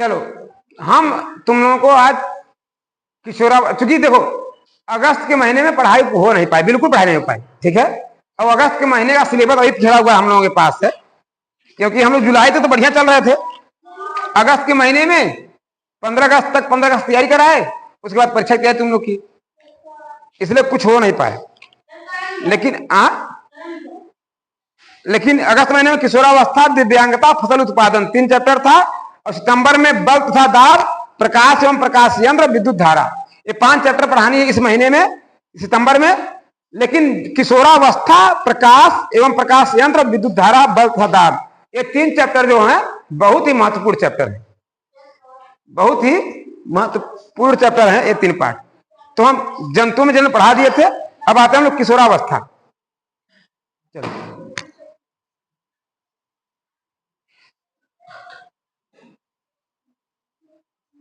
चलो हम तुम लोगों को आज किशोरा, चूंकि देखो अगस्त के महीने में पढ़ाई हो नहीं पाई, बिल्कुल पढ़ाई नहीं हो पाई, ठीक है। और अगस्त के महीने का सिलेबस अभी घिरा हुआ हम लोगों के पास है, क्योंकि हम लोग जुलाई तक तो बढ़िया चल रहे थे। अगस्त के महीने में 15 अगस्त तक 15 अगस्त तैयारी कराए, उसके बाद परीक्षा किया तुम लोग की, इसलिए कुछ हो नहीं पाए। लेकिन अगस्त महीने में किशोरावस्था, दिव्यांगता, फसल उत्पादन 3 चैप्टर था, और सितंबर में बल तथा दाब, प्रकाश एवं प्रकाश यंत्र, विद्युत धारा, ये 5 चैप्टर पढ़ानी है इस महीने में, सितंबर में। लेकिन किशोरावस्था, प्रकाश एवं प्रकाश यंत्र, विद्युत धारा, बल तथा दाब, ये 3 चैप्टर जो हैं बहुत ही महत्वपूर्ण चैप्टर है, बहुत ही महत्वपूर्ण चैप्टर है ये 3 पाठ। तो हम जंतु में जन्म पढ़ा दिए थे, अब आते हैं हम लोग किशोरावस्था। चलो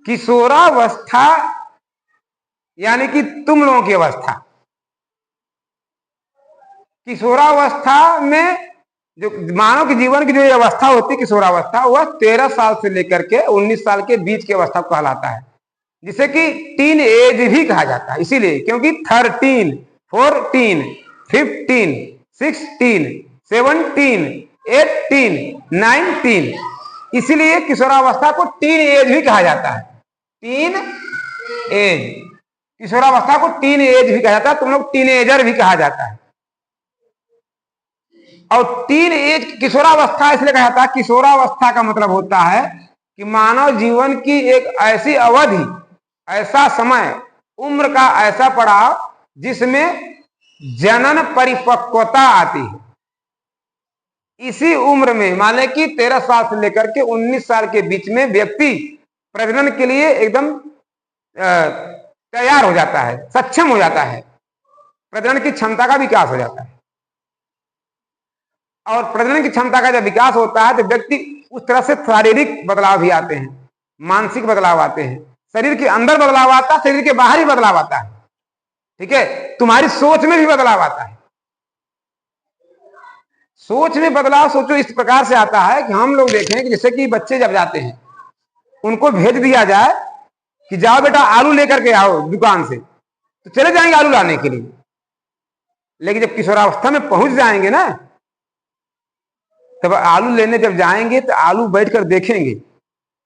किशोरावस्था यानी कि तुम लोगों की अवस्था। किशोरावस्था में जो मानव के जीवन की जो अवस्था होती है किशोरावस्था, वह 13 साल से लेकर के 19 साल के बीच की अवस्था को कहलाता है, जिसे कि टीन एज भी कहा जाता है। इसीलिए क्योंकि 13, 14, 15, 16, 17, 18, 19, इसीलिए किशोरावस्था को टीन एज भी कहा जाता है। टीन एज, किशोरावस्था को टीन एज भी कहा जाता है, तुम लोग टीनेजर भी कहा जाता है। और टीन एज किशोरावस्था इसलिए कहा जाता है, किशोरावस्था का मतलब होता है कि मानव जीवन की एक ऐसी अवधि, ऐसा समय, उम्र का ऐसा पड़ाव जिसमें जनन परिपक्वता आती है। इसी उम्र में मान लें कि 13 साल से लेकर के 19 साल के बीच में व्यक्ति प्रजनन के लिए एकदम तैयार हो जाता है, सक्षम हो जाता है, प्रजनन की क्षमता का विकास हो जाता है। और प्रजनन की क्षमता का जब विकास होता है तो व्यक्ति उस तरह से शारीरिक बदलाव भी आते हैं, मानसिक बदलाव आते हैं, शरीर के अंदर बदलाव आता है, शरीर के बाहर ही बदलाव आता है, ठीक है। तुम्हारी सोच में भी बदलाव आता है। सोच में बदलाव सोचो इस प्रकार से आता है कि हम लोग देखें कि जैसे कि बच्चे जब जाते हैं, उनको भेज दिया जाए कि जाओ बेटा आलू लेकर के आओ दुकान से, तो चले जाएंगे आलू लाने के लिए। लेकिन जब किशोरावस्था में पहुंच जाएंगे ना, तब आलू लेने जब जाएंगे तो आलू बैठकर देखेंगे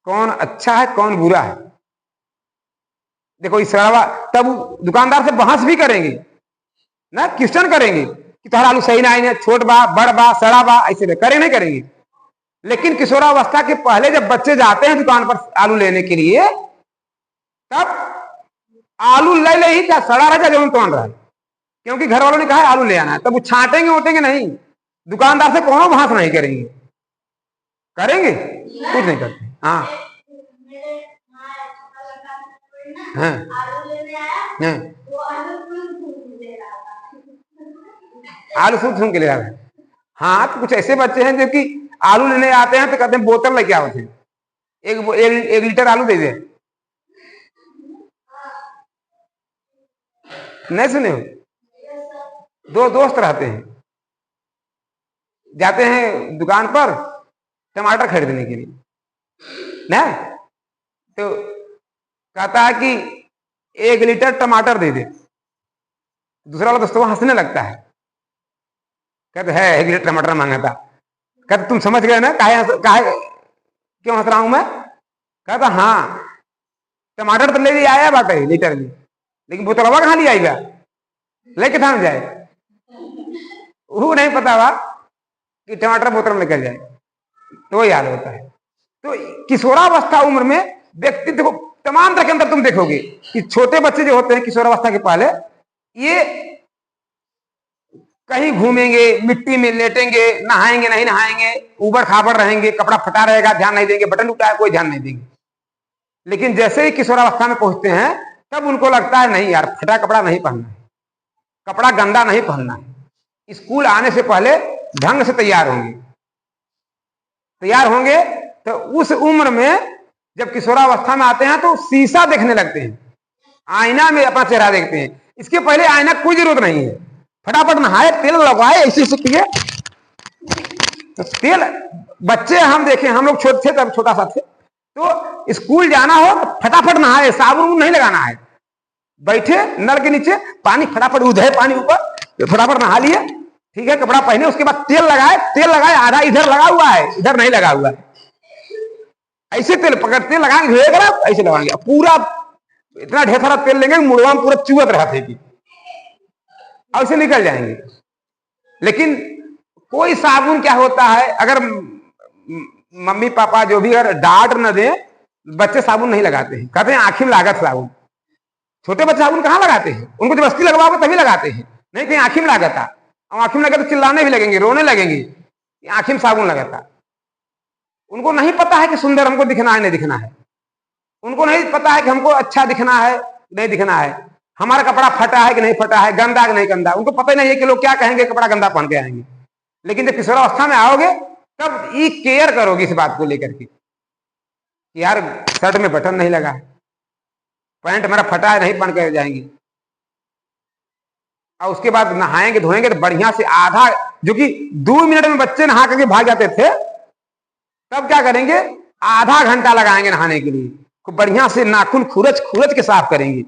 कौन अच्छा है कौन बुरा है। देखो इस तब दुकानदार से बहस भी करेंगे ना, क्वेश्चन करेंगे कि तुम्हारा आलू सही ना है, छोट बा, बड़ बा, सड़ा बा, ऐसे करें नहीं करेंगे। लेकिन किशोरावस्था के पहले जब बच्चे जाते हैं दुकान पर आलू लेने के लिए, तब आलू ले ले ही, चाहे सड़ा रहा जो कौन रहा है, क्योंकि घर वालों ने कहा आलू ले आना है। तब वो छांटेंगे उठेंगे नहीं, दुकानदार से कौन बहस नहीं करेंगे, करेंगे कुछ नहीं करते। हाँ हाँ हाँ, आलू सूख के ले रहा है। हाँ तो कुछ ऐसे बच्चे हैं जो कि आलू लेने आते हैं तो कहते हैं बोतल लेके आओ थे, एक लीटर आलू दे दे। नहीं सुने हो? 2 दोस्त रहते हैं, जाते हैं दुकान पर टमाटर खरीदने के लिए ना, तो कहता है कि 1 लीटर टमाटर दे दे। दूसरा वाला दोस्तों हंसने लगता है, कहते है 1 लीटर टमाटर मांगा था। कहते तुम समझ गए ना काहे क्यों हंस रहा हूं मैं? कहता हाँ टमाटर तो ले लिया आया बात है लीटर में, लेकिन बोतलवा कहां ले आएगा, लेके था जाए, वो नहीं पता हुआ कि टमाटर बोतल में लेकर जाए, तो वही हाल होता है। तो किशोरावस्था उम्र में व्यक्ति देखो तमाम तरह के अंदर तुम देखोगे कि छोटे बच्चे जो होते हैं किशोरावस्था के पहले, ये कहीं घूमेंगे, मिट्टी में लेटेंगे, नहाएंगे नहीं नहाएंगे, उबड़ खाबड़ रहेंगे, कपड़ा फटा रहेगा, ध्यान नहीं देंगे, बटन उठा है कोई ध्यान नहीं देंगे। लेकिन जैसे ही किशोरावस्था में पहुंचते हैं तब उनको लगता है नहीं यार फटा कपड़ा नहीं पहनना है, कपड़ा गंदा नहीं पहनना है, स्कूल आने से पहले ढंग से तैयार होंगे। तो उस उम्र में जब किशोरावस्था में आते हैं तो शीशा देखने लगते हैं, आईना में अपना चेहरा देखते हैं। इसके पहले आईना कोई जरूरत नहीं है, फटाफट नहाए, तेल लगवाए, ऐसे किए तो तेल बच्चे हम देखे, हम लोग छोटे थे तब, छोटा सा थे, तो स्कूल जाना हो तो फटाफट नहाए, साबुन नहीं लगाना है, बैठे नल के नीचे, पानी फटाफट उधे, पानी ऊपर, फटाफट नहा लिए, ठीक है, कपड़ा पहने, उसके बाद तेल लगाए, आधा इधर लगा हुआ है, इधर नहीं लगा हुआ है, ऐसे तेल पकड़ते लगाएंगे, ऐसे लगाएंगे, पूरा इतना ढेर सारा तेल लेंगे, मुड़वा में पूरा चुवत रहते कि ऐसे निकल जाएंगे। लेकिन कोई साबुन क्या होता है, अगर मम्मी पापा जो भी अगर डांट न दे, बच्चे साबुन नहीं लगाते हैं, कहते हैं आंखी में लागत साबुन। छोटे बच्चे साबुन कहाँ लगाते हैं, उनको जबरदस्ती लगवाओगे तभी लगाते हैं, नहीं कहीं आंखी में लगाता, और आंखी में लगे तो चिल्लाने भी लगेंगे, रोने लगेंगे, आंखी में साबुन लगाता। उनको नहीं पता है कि सुंदर हमको दिखना है नहीं दिखना है, उनको नहीं पता है कि हमको अच्छा दिखना है नहीं दिखना है, हमारा कपड़ा फटा है कि नहीं फटा है, गंदा कि नहीं गंदा, उनको पता ही नहीं है कि लोग क्या कहेंगे, कपड़ा गंदा पहन के आएंगे। लेकिन जब किशोरावस्था में आओगे तब ये केयर करोगे इस बात को लेकर के, यार शर्ट में बटन नहीं लगा है, पैंट मेरा फटा है, नहीं पहन कर जाएंगे। और उसके बाद नहाएंगे धोएंगे तो बढ़िया से आधा, जो कि 2 मिनट में बच्चे नहा करके भाग जाते थे, तब क्या करेंगे, आधा घंटा लगाएंगे नहाने के लिए, खूब बढ़िया से नाखून खुरच के साफ करेंगे,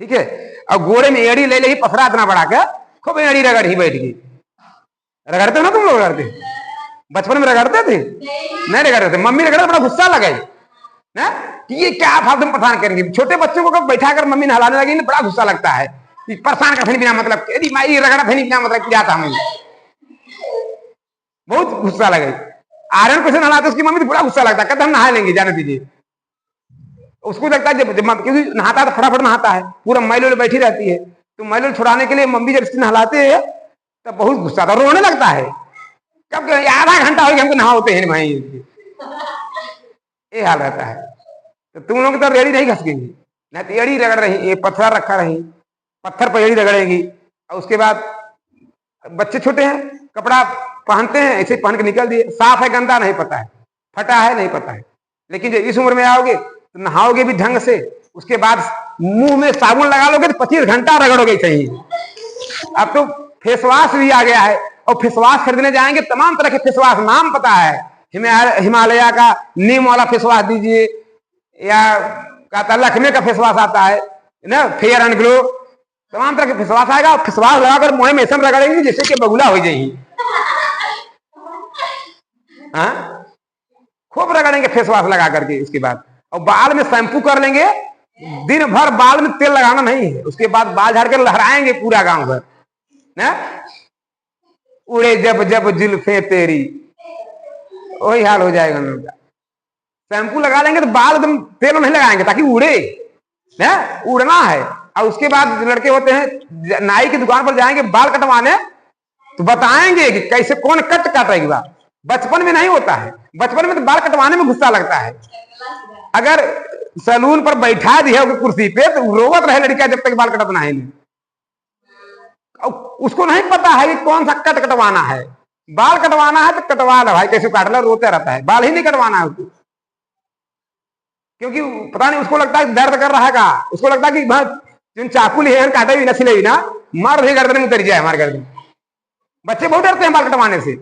ठीक है, और गोड़े में एड़ी ले ले, पथरा इतना बड़ा के खूब एड़ी रगड़ ही बैठ गई। रगड़ते हो ना तुम लोग, रगड़ते बचपन में रगड़ते थे, नहीं रगड़ते थे, मम्मी रगड़ते बड़ा गुस्सा लगे ना कि ये क्या फालतू में परेशान करेंगे। छोटे बच्चों को बैठा कर मम्मी नहलाने लगी ना, बड़ा गुस्सा लगता है, परेशान करते बिना मतलब, यदि माई रगड़ा थे बिना मतलब की जाता, हमें बहुत गुस्सा लगे। आर्यन को से नहलाते उसकी मम्मी तो बड़ा गुस्सा लगता है, कहते हम नहा लेंगे, जाने दीजिए। उसको लगता है जब क्योंकि नहाता है तो फटाफट नहाता है, पूरा मैल बैठी रहती है, तो मैल छुड़ाने के लिए मम्मी जब नहलाते हैं तब बहुत गुस्सा आता, रोने लगता है, कब आधा घंटा हो गया हमको नहाते हैं भाई, ये हाल रहता है। तो तुम लोग तो एड़ी नहीं घसकेंगी, नहीं तो एड़ी रगड़ रही, ये पत्थर रखा रही, पत्थर पर एड़ी रगड़ेगी, और उसके बाद बच्चे छोटे हैं, कपड़ा पहनते हैं ऐसे पहन के निकल दिए, साफ है गंदा नहीं पता है, फटा है नहीं पता है। लेकिन जब इस उम्र में आओगे तो नहाओगे भी ढंग से, उसके बाद मुंह में साबुन लगा लोगे तो 25 घंटा रगड़ोगे सही। अब तो फेस वॉश भी आ गया है, और फेस वॉश खरीदने जाएंगे, तमाम तरह के फेस वॉश, नाम पता है, हिमालय का नीम वाला फेस वॉश दीजिए, या कहता लक्ष्मी का फेस वॉश आता है ना, फेयर एंड ग्लो, तमाम तरह के फेस वॉश आएगा, फेस वॉश लगाकर मुंह में ऐसा रगड़ेंगे जैसे कि बगुला हो जाएगी, खूब रगड़ेंगे फेस वॉश लगा करके। उसके बाद और बाल में शैम्पू कर लेंगे, दिन भर बाल में तेल लगाना नहीं है, उसके बाद बाल झाड़ कर लहराएंगे पूरा गांव भर ना, उड़े जब जब जुल्फे तेरी, वही हाल हो जाएगा उनका। शैम्पू लगा लेंगे तो बाल एकदम, तेल नहीं लगाएंगे ताकि उड़े ना, उड़ना है। और उसके बाद लड़के होते हैं नाई की दुकान पर जाएंगे बाल कटवाने, तो बताएंगे कि कैसे कौन कट काटेगा। बचपन में नहीं होता है, बचपन में तो बाल कटवाने में गुस्सा लगता है, अगर सैलून पर बैठा दिया कुर्सी पे तो रोवत रहे लड़कियां जब तक बाल कटवाना है नहीं, उसको नहीं पता है कि कौन सा कट कटवाना है। बाल कटवाना है तो कटवा लो भाई, कैसे काट लो, रोते रहता है, बाल ही नहीं कटवाना है उसको, क्योंकि पता नहीं उसको लगता है दर्द कर रहा है, का उसको लगता है कि चाकू ले काटे भी ना, सिले भी ना, मार भी गर्दन में उतर जाए हमारे गर्दन। बच्चे बहुत डरते हैं बाल कटवाने से,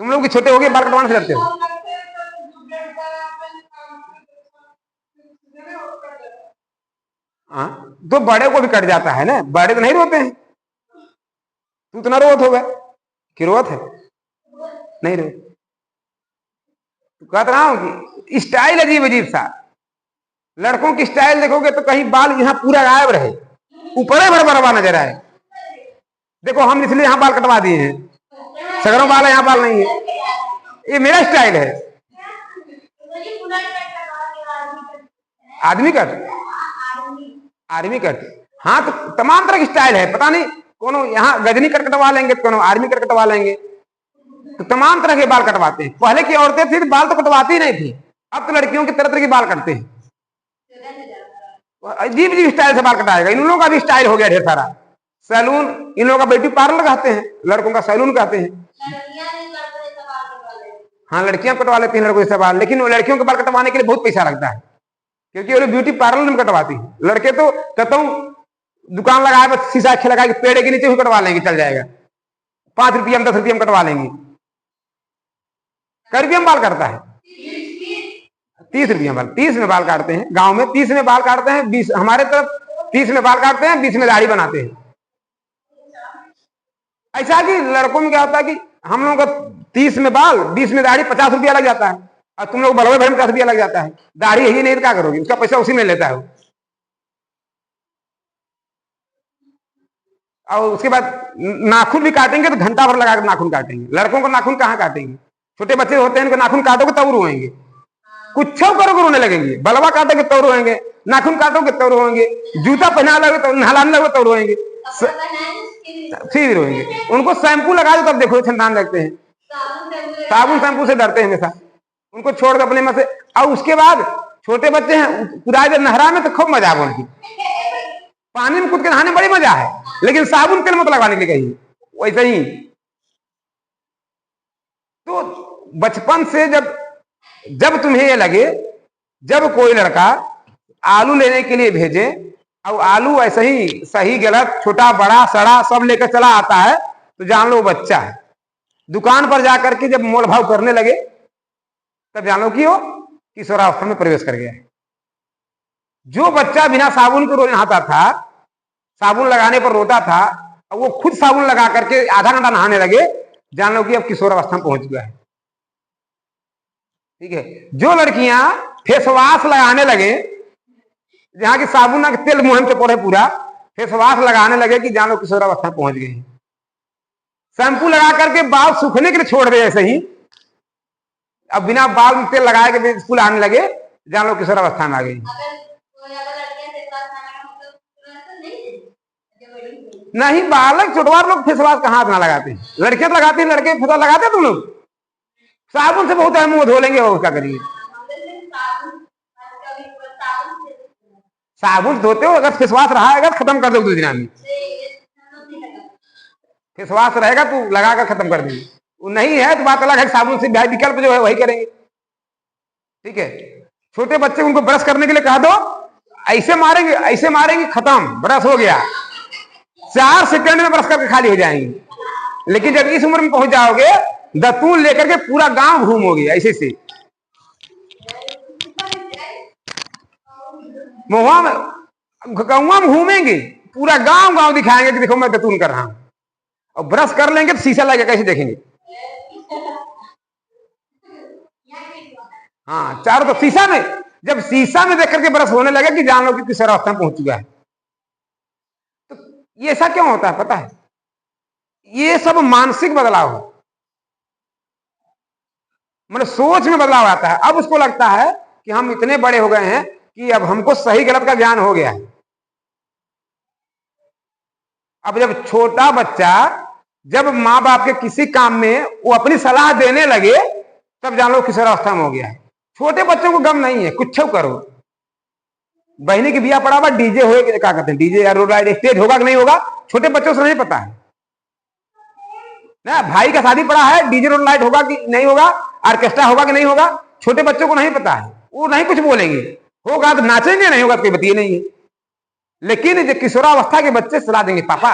तुम लोग भी छोटे हो गए बाल कटवाने से डरते हो। तो बड़े को भी कट जाता है ना, बड़े तो नहीं रोते हैं, तू तो ना रोत हो गए कि रोत है, नहीं रो, तो कहता रहा हूं कि स्टाइल अजीब अजीब सा, लड़कों की स्टाइल देखोगे तो कहीं बाल यहाँ पूरा गायब रहे, ऊपर बड़ा नजर आए। देखो हम इसलिए यहाँ बाल कटवा दिए हैं, सगरों बाल है यहाँ बाल नहीं है, ये मेरा स्टाइल है। आदमी कट, आर्मी कट, हाँ तो तमाम तरह की स्टाइल है, पता नहीं कोनो यहाँ गजनी कट कटवा लेंगे, कोनो आर्मी कट कटवा लेंगे, तो तमाम तरह के बाल कटवाते हैं। पहले की औरतें थी तो बाल तो कटवाती ही नहीं थी, अब तो लड़कियों की तरह तरह के बाल कटते हैं, अजीब अजीब स्टाइल से बाल कटाएगा। इन लोगों का भी स्टाइल हो गया ढेर सारा, सैलून, इन लोगों का ब्यूटी पार्लर कहते हैं, लड़कों का सैलून कहते हैं। हाँ लड़कियां कटवा लेती हैं लड़कों से बाल, लेकिन वो लड़कियों के बाल कटवाने के लिए बहुत पैसा लगता है, क्योंकि वो ब्यूटी पार्लर में कटवाती है। लड़के तो कहता हूँ दुकान लगाए बस शीशा खे लगा के पेड़ के नीचे भी कटवा लेंगे, चल जाएगा, 5 रुपया में 10 रुपया में कटवा लेंगे। कै रुपये में बाल काटता है? 30 रुपये में। 30 में बाल काटते हैं गांव में, 30 में बाल काटते हैं। 20 हमारे तरफ 30 में बाल काटते हैं, 20 में दाढ़ी बनाते हैं। ऐसा कि लड़कों में क्या होता है कि हम लोगों का 30 में बाल, 20 में दाढ़ी, 50 रुपया लग जाता है। और तुम लोग बलवे भर में 50 रुपया लग जाता है। दाढ़ी यही नहीं तो क्या करोगे? उसका पैसा उसी में लेता है। और उसके बाद नाखून भी काटेंगे तो घंटा भर लगाकर नाखून काटेंगे। लड़कों को नाखून कहाँ काटेंगे? छोटे बच्चे होते हैं, इनको नाखून काटोगे तब रोएंगे, कुछ करोगे रोने लगेंगे। बलवा काटोगे तब रोएंगे, नाखून काटोगे तब रोएंगे, जूता पहना लोगे तो नहलाने लगोगे तब रोएंगे, फिर रोएंगे। उनको शैम्पू लगा दो तब देखो छंटान लगते हैं। साबुन शैम्पू से डरते हैं हमेशा। उनको छोड़ दो अपने में से। और उसके बाद छोटे बच्चे हैं, कुदाई दे नहरा में तो खूब मजा है उनकी। पानी में कूद के नहाने में बड़ी मजा है, लेकिन साबुन तेल मत लगाने के लिए कहीं। वैसे ही तो बचपन से जब तुम्हें ये लगे, जब कोई लड़का आलू लेने के लिए भेजे और आलू ऐसे ही सही गलत, छोटा बड़ा सड़ा सब लेकर चला आता है, तो जान लो बच्चा है। दुकान पर जाकर के जब मोल भाव करने लगे तब जान लो कि वो किशोरावस्था में प्रवेश कर गया है। जो बच्चा बिना साबुन के रोज नहाता था, साबुन लगाने पर रोता था, और वो खुद साबुन लगा करके आधा घंटा नहाने लगे, जान लो कि अब किशोरावस्था में पहुंच गया है। ठीक है। जो लड़कियां फेस वॉश लगाने लगे, जहां की साबुन ना तेल मुंह में पड़े, पूरा फेस वॉश लगाने लगे कि जान लो किशोरावस्था में पहुंच गए। शैम्पू लगा करके बाल सूखने के लिए छोड़ दे ऐसे ही, अब बिना बाल में तेल लगाए के स्कूल आने लगे, जान लो किशोरावस्था में आ गई। नहीं, बालक छोटवार लोग फेस वॉश कहाँ अपना लगाते हैं? लड़के तो लगाते हैं, लड़के फेस लगाते हैं। तुम लोग साबुन से बहुत है, मुंह धो लेंगे और उसका करिए। साबुन धोते हो, अगर फेस वॉश रहा है खत्म कर दो 2 दिन में। फेस वॉश रहेगा तो लगा कर खत्म कर देंगे। वो नहीं है तो बात अलग है, साबुन से विकल्प जो है वही करेंगे। ठीक है। छोटे बच्चे उनको ब्रश करने के लिए कहा दो, ऐसे मारेंगे खत्म, ब्रश हो गया। 4 सेकंड में ब्रश करके खाली हो जाएंगे। लेकिन जब इस उम्र में पहुंच जाओगे, दतून लेकर के पूरा गांव घूमोगे ऐसे से। महुआ में गौवा में घूमेंगे, पूरा गांव दिखाएंगे कि देखो मैं दतून कर रहा हूं। और ब्रश कर लेंगे तो शीशा लगे, कैसे देखेंगे? हाँ, चारों तो शीशा में। जब शीशा में देख करके ब्रश होने लगे कि जान लो कि किशोरावस्था में पहुंच चुका है। तो ये ऐसा क्यों होता है पता है? ये सब मानसिक बदलाव है, मतलब सोच में बदलाव आता है। अब उसको लगता है कि हम इतने बड़े हो गए हैं कि अब हमको सही गलत का ज्ञान हो गया है। अब जब छोटा बच्चा जब माँ बाप के किसी काम में वो अपनी सलाह देने लगे, तब जान लो किशोरावस्था में हो गया है। छोटे बच्चों को गम नहीं है, कुछ करो। बहनी की बिया पड़ा हुआ डीजे हो, क्या कहते हैं डीजे या रोड लाइट स्टेज होगा कि नहीं होगा, छोटे बच्चों से नहीं पता है ना। भाई का शादी पड़ा है, डीजे रोड लाइट होगा कि नहीं होगा, ऑर्केस्ट्रा होगा कि नहीं होगा, छोटे बच्चों को नहीं पता है। वो नहीं कुछ बोलेंगे, होगा तो नाचेंगे, नहीं होगा तो कोई बतिए नहीं है। लेकिन जो किशोरावस्था के बच्चे सलाह देंगे, पापा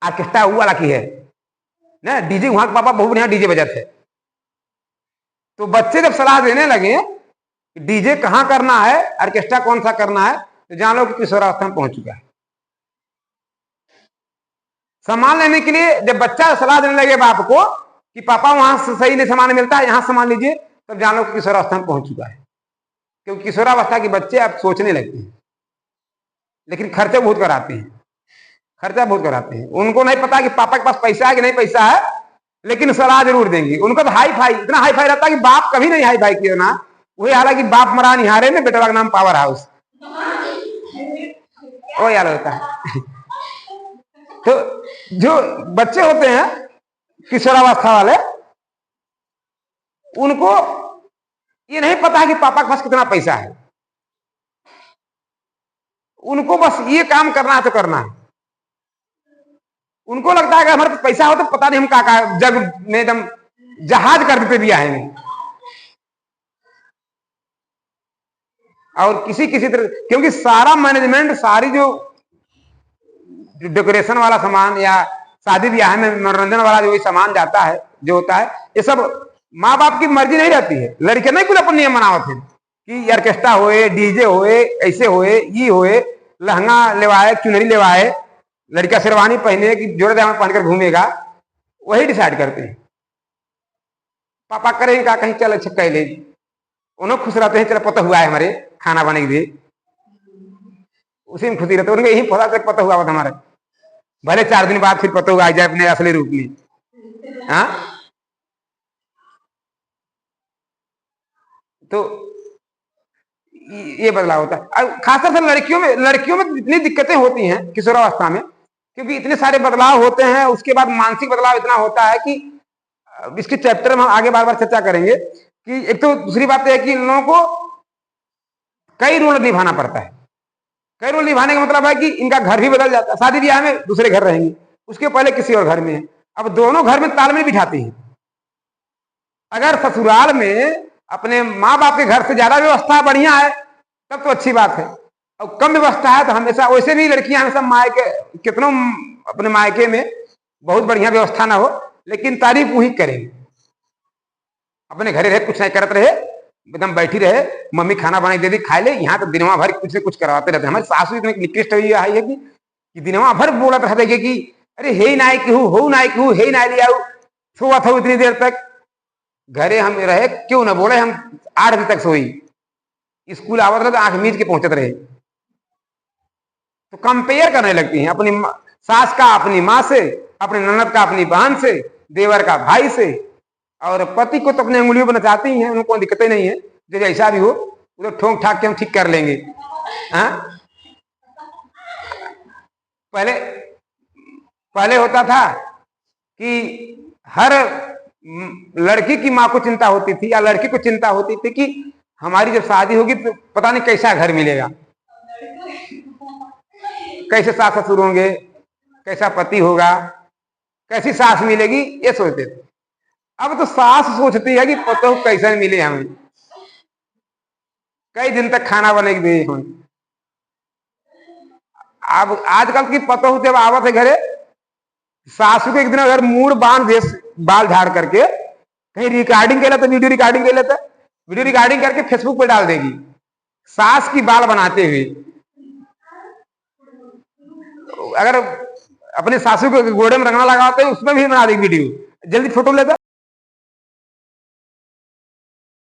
ऑर्केस्ट्रा वो वाला की है ना, डीजे वहां के पापा बहुत बढ़िया डीजे बजत है। तो बच्चे जब सलाह देने लगे डीजे कहां करना है, ऑर्केस्ट्रा कौन सा करना है, तो जान लो कि किशोरावस्था में पहुंच चुका है। सामान लेने के लिए जब बच्चा सलाह देने लगे बाप को कि पापा वहां से सही नहीं सामान मिलता है, यहां सामान लीजिए, तब जान लो कि किशोरावस्था में पहुंच चुका है। क्योंकि किशोरावस्था के बच्चे अब सोचने लगते हैं, लेकिन खर्चा बहुत कराते हैं। उनको नहीं पता कि पापा के पास पैसा है कि नहीं पैसा है, लेकिन सलाह जरूर देंगे। उनका तो हाई फाई, इतना हाई फाई रहता है कि बाप कभी नहीं हाई फाई किया ना। वही हालांकि बाप मरा निहारे में, बेटा का नाम पावर हाउस, वो यार होता है। तो जो बच्चे होते हैं किशोरावस्था वाले, उनको ये नहीं पता है कि पापा के पास कितना पैसा है। उनको बस ये काम करना है तो करना है। उनको लगता है कि हमारे पास पैसा हो तो पता नहीं हम का जग में एकदम जहाज कर देते दिया है। और किसी तरह, क्योंकि सारा मैनेजमेंट, सारी जो डेकोरेशन वाला सामान या शादी ब्याह में मनोरंजन वाला जो सामान जाता है, जो होता है, ये सब माँ बाप की मर्जी नहीं रहती है, लड़के नहीं कुल अपन नियम बनावत है कि ऑर्केस्ट्रा होए, डीजे होए, ऐसे होए, ये होए, लहंगा लेवाए, चुनरी लेवाए, लड़का शेरवानी पहने कि जोड़े दामा पहनकर घूमेगा, वही डिसाइड करते हैं। पापा करेंगे क्या, कहीं चल अच्छा कह ले, उन्होंने खुश रहते हैं, चलो पता हुआ है हमारे खाना बने दे, उसी में खुशी रहते, उनके यही पता तक पता हुआ हमारे, भले 4 दिन बाद फिर पता हुआ आ जाए अपने असली रूप में। हाँ, तो ये बदलाव होता है। खासतौर से लड़कियों में इतनी दिक्कतें होती हैं किशोरावस्था में, क्योंकि इतने सारे बदलाव होते हैं, उसके बाद मानसिक बदलाव इतना होता है कि इसके चैप्टर में हम आगे बार बार चर्चा करेंगे कि एक तो दूसरी बात यह है कि इन लोगों को कई रोल निभाना पड़ता है। कई रोल निभाने का मतलब है कि इनका घर भी बदल जाता है, शादी ब्याह में दूसरे घर रहेंगे, उसके पहले किसी और घर में है, अब दोनों घर में तालमेल बिठाती हैं। अगर ससुराल में अपने माँ बाप के घर से ज्यादा व्यवस्था बढ़िया है तब तो अच्छी बात है, और कम व्यवस्था है तो हमेशा, वैसे भी लड़कियां हमेशा मायके कितनों अपने मायके में बहुत बढ़िया व्यवस्था ना हो लेकिन तारीफ वही करेंगे। अपने घरे रहे कुछ नहीं करते रहे, एकदम बैठी रहे, मम्मी खाना बनाई दे दी खा ले, यहाँ तो दिनवा भर कुछ से कुछ करवाते रहते। हमारी सासू इतनी निकृष्ट हुई है कि दिनवा भर बोलत रहते कि अरे हे नाई की हो नाई की हूँ, हे नाई लिया सोआ था इतनी देर तक। घरे हम रहे क्यों ना बोले, हम 8 बजे तक सोई, स्कूल आवत रहे तो आंख मीच के पहुंचते रहे। तो कंपेयर करने लगती हैं अपनी सास का अपनी माँ से, अपने ननद का अपनी बहन से, देवर का भाई से, और पति को तो अपने उंगलियों पर नचाती हैं, उनको दिक्कतें नहीं है, जो जैसा भी हो उधर ठोक ठाक के हम ठीक कर लेंगे। हाँ, पहले होता था कि हर लड़की की माँ को चिंता होती थी या लड़की को चिंता होती थी कि हमारी जब शादी होगी तो पता नहीं कैसा घर मिलेगा, कैसे सास ससुर होंगे, कैसा पति होगा, कैसी सास मिलेगी, ये सोचते थे। अब तो सास सोचती है कि पतो कैसे मिले हमें, कई दिन तक खाना बनेगी दे हम। अब आजकल की पतो जब आवत है घरे, सासू को एक दिन अगर मूड बांध दे बाल झाड़ करके, कहीं रिकॉर्डिंग कर लेता, वीडियो रिकॉर्डिंग कर लेता, वीडियो रिकॉर्डिंग करके फेसबुक पर डाल देगी सास की बाल बनाते हुए। अगर अपने सासू को गोड़े में रंगना लगाते हैं उसमें भी बना देगी वीडियो, जल्दी फोटो लेता